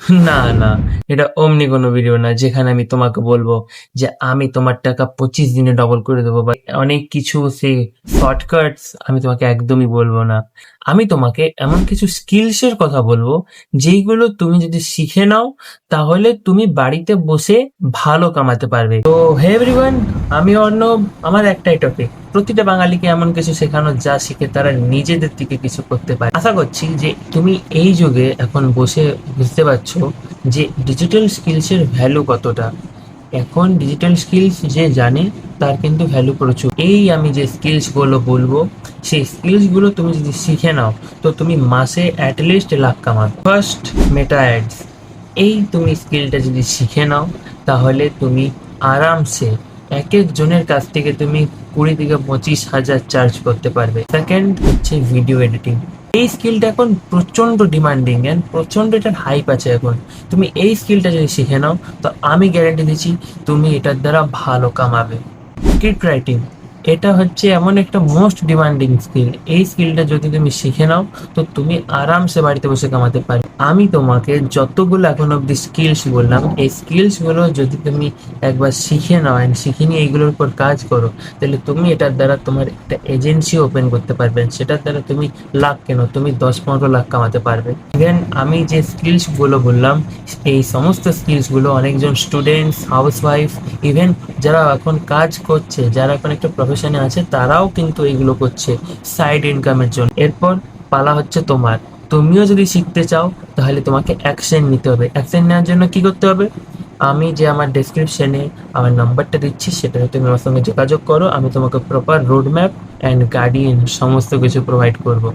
না, না, এটা অমনি কোনো ভিডিও না যেখানে আমি তোমাকে বলবো যে আমি তোমার টাকা 25 দিনে ডবল করে দেবো বা অনেক কিছু সেই শর্টকাটস আমি তোমাকে একদমই বলবো না। আমি তোমাকে এমন কিছু স্কিলসের কথা বলবো যেইগুলো তুমি যদি শিখে নাও তাহলে তুমি বাড়িতে বসে ভালো কামাতে পারবে। তো হে এভরিওয়ান, আমি অর্ণব। আমার একটাই টপিক, প্রতিটা বাঙালিকে এমন কিছু শেখানো যা শিখে তারা নিজেদের থেকে কিছু করতে পারে। আশা করছি যে তুমি এই যুগে এখন বসে বুঝতে পারছো যে ডিজিটাল স্কিলসের ভ্যালু কতটা। এখন ডিজিটাল স্কিলস যে জানে তার কিন্তু ভ্যালু প্রচুর। এই আমি যে স্কিলস গুলো বলবো সেই স্কিলস গুলো তুমি যদি শিখে নাও তো তুমি মাসে অ্যাটলিস্ট লাখ কামাবে। First, Meta ads. এই তুমি স্কিলটা যদি শিখে নাও তাহলে তুমি আরামসে এক এক জনের কাছ থেকে তুমি 20 থেকে 25 হাজার চার্জ করতে পারবে। সেকেন্ড হচ্ছে ভিডিও এডিটিং। এই স্কিলটা এখন প্রচন্ড ডিমান্ডিং এন্ড প্রচন্ড এটার হাইপ আছে এখন। তুমি এই স্কিলটা যদি শিখে নাও তো আমি গ্যারান্টি দিচ্ছি তুমি এটার দ্বারা ভালো কামাবে। স্ক্রিপ্ট রাইটিং, এটা হচ্ছে এমন একটা মোস্ট ডিমান্ডিং স্কিল। এই স্কিলটা যদি তুমি শিখে নাও তো তুমি আরামসে বাড়িতে বসে কামাতে পারবে। আমি তোমাকে যতগুলো এখন অব্দি স্কিলস বললাম এই স্কিলস গুলো যদি তুমি একবার শিখে নাও এন্ড শিখে নিয়ে এইগুলোর উপর কাজ করো তাহলে তুমি এটার দ্বারা তোমার একটা এজেন্সি ওপেন করতে পারবেন। সেটার দ্বারা তুমি লাখ কেন, তুমি 10-15 লাখ কামাতে পারবে। ইভেন আমি যে স্কিলস গুলো বললাম এই সমস্ত স্কিলস গুলো অনেকজন স্টুডেন্টস, হাউসওয়াইফ, ইভেন যারা এখন কাজ করছে, যারা এখন একটা প্রফেশনে আছে তারাও কিন্তু এইগুলো করছে সাইড ইনকামের জন্য। এরপর পালা হচ্ছে তোমার। তুমিও যদি শিখতে চাও তাহলে তোমাকে অ্যাকশন নিতে হবে। অ্যাকশন নেওয়ার জন্য কি করতে হবে? আমি যে আমার ডেসক্রিপশনে আমার নাম্বারটা দিচ্ছি সেটাতে তুমি আমার সঙ্গে যোগাযোগ করো। আমি তোমাকে proper road map and guidance সমস্ত কিছু প্রোভাইড করবো।